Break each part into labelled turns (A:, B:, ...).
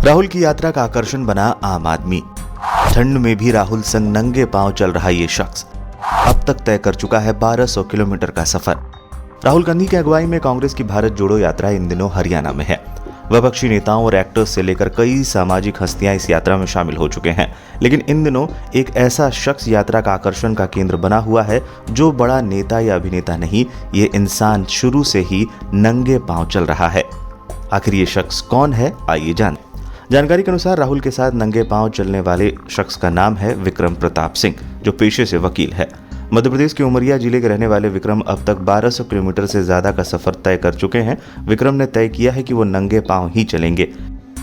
A: राहुल की यात्रा का आकर्षण बना आम आदमी। ठंड में भी राहुल संग नंगे पांव चल रहा ये शख्स अब तक तय कर चुका है 1200 किलोमीटर का सफर। राहुल गांधी की अगुवाई में कांग्रेस की भारत जोड़ो यात्रा इन दिनों हरियाणा में है। विपक्षी नेताओं और एक्टर्स से लेकर कई सामाजिक हस्तियां इस यात्रा में शामिल हो चुके हैं, लेकिन इन दिनों एक ऐसा शख्स यात्रा का आकर्षण का केंद्र बना हुआ है जो बड़ा नेता या अभिनेता नहीं, ये इंसान शुरू से ही नंगे पांव चल रहा है। आखिर ये शख्स कौन है, आइए जानकारी के अनुसार राहुल के साथ नंगे पांव चलने वाले शख्स का नाम है विक्रम प्रताप सिंह, जो पेशे से वकील है। मध्य प्रदेश के उमरिया जिले के रहने वाले विक्रम अब तक 1200 किलोमीटर से ज्यादा का सफर तय कर चुके हैं। विक्रम ने तय किया है कि वो नंगे पांव ही चलेंगे।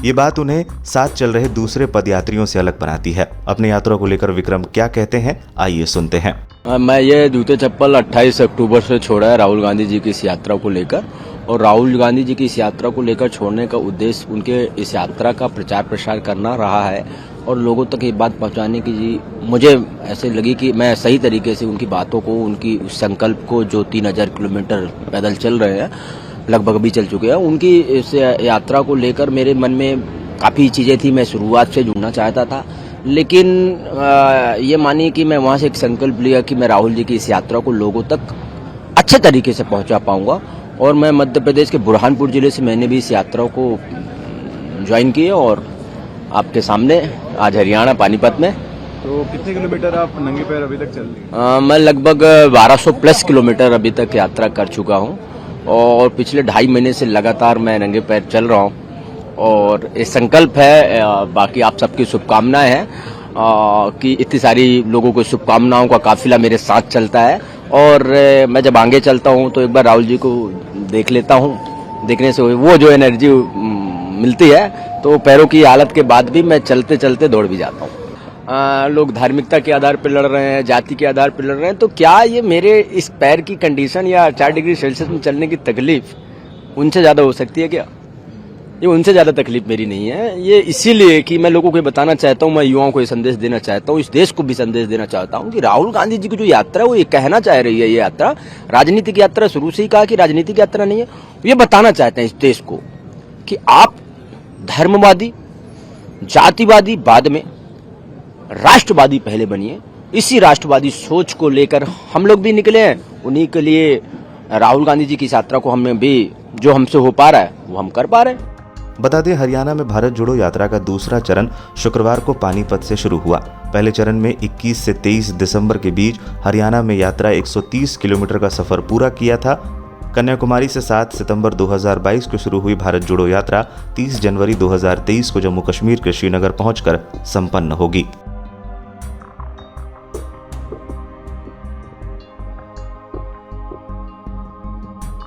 A: ये बात उन्हें साथ चल रहे दूसरे पदयात्रियों से अलग बनाती है। अपनी यात्रा को लेकर विक्रम क्या कहते हैं, आइए सुनते हैं।
B: मैं ये जूते चप्पल 28 अक्टूबर से छोड़ा है राहुल गांधी जी की इस यात्रा को लेकर, और राहुल गांधी जी की इस यात्रा को लेकर छोड़ने का उद्देश्य उनके इस यात्रा का प्रचार प्रसार करना रहा है और लोगों तक ये बात पहुंचाने की जी मुझे ऐसे लगी कि मैं सही तरीके से उनकी बातों को, उनकी उस संकल्प को जो 3000 किलोमीटर पैदल चल रहे हैं, लगभग भी चल चुके हैं, उनकी इस यात्रा को लेकर मेरे मन में काफ़ी चीज़ें थी। मैं शुरुआत से जुड़ना चाहता था, लेकिन ये मानिए कि मैं वहाँ से एक संकल्प लिया कि मैं राहुल जी की इस यात्रा को लोगों तक अच्छे तरीके से पहुँचा पाऊँगा। और मैं मध्य प्रदेश के बुरहानपुर जिले से मैंने भी इस यात्रा को ज्वाइन की और आपके सामने आज हरियाणा पानीपत में।
C: तो कितने किलोमीटर आप नंगे पैर अभी तक चल रहे?
B: मैं लगभग 1200 प्लस किलोमीटर अभी तक यात्रा कर चुका हूं और पिछले 2.5 महीने से लगातार मैं नंगे पैर चल रहा हूं। और ये संकल्प है, बाकी आप सबकी शुभकामनाएं हैं कि इतनी सारी लोगों को शुभकामनाओं का काफिला मेरे साथ चलता है। और मैं जब आगे चलता हूं तो एक बार राहुल जी को देख लेता हूं, देखने से वो जो एनर्जी मिलती है तो पैरों की हालत के बाद भी मैं चलते चलते दौड़ भी जाता हूँ। लोग धार्मिकता के आधार पर लड़ रहे हैं, जाति के आधार पर लड़ रहे हैं, तो क्या ये मेरे इस पैर की कंडीशन या 4 डिग्री सेल्सियस में चलने की तकलीफ उनसे ज़्यादा हो सकती है क्या? ये उनसे ज़्यादा तकलीफ मेरी नहीं है। ये इसीलिए कि मैं लोगों को बताना चाहता हूँ, मैं युवाओं को ये संदेश देना चाहता हूँ, इस देश को भी संदेश देना चाहता हूँ कि राहुल गांधी जी की जो यात्रा है वो ये कहना चाह रही है, ये यात्रा राजनीतिक यात्रा, शुरू से ही कहा कि राजनीतिक यात्रा नहीं है। ये बताना चाहते हैं इस देश को कि आप धर्मवादी, जातिवादी बाद में, राष्ट्रवादी पहले बनिए। इसी राष्ट्रवादी सोच को लेकर हम लोग भी निकले हैं। उन्हीं के लिए राहुल गांधी जी की यात्रा को हमें भी जो हमसे हो पा रहा है वो हम कर पा रहे हैं।
A: बता दें, हरियाणा में भारत जोड़ो यात्रा का दूसरा चरण शुक्रवार को पानीपत से शुरू हुआ। पहले चरण में 21 से 23 दिसंबर के बीच हरियाणा में यात्रा 130 किलोमीटर का सफर पूरा किया था। कन्याकुमारी से 7 सितंबर 2022 को शुरू हुई भारत जोड़ो यात्रा 30 जनवरी 2023 को जम्मू कश्मीर के श्रीनगर पहुंचकर संपन्न होगी।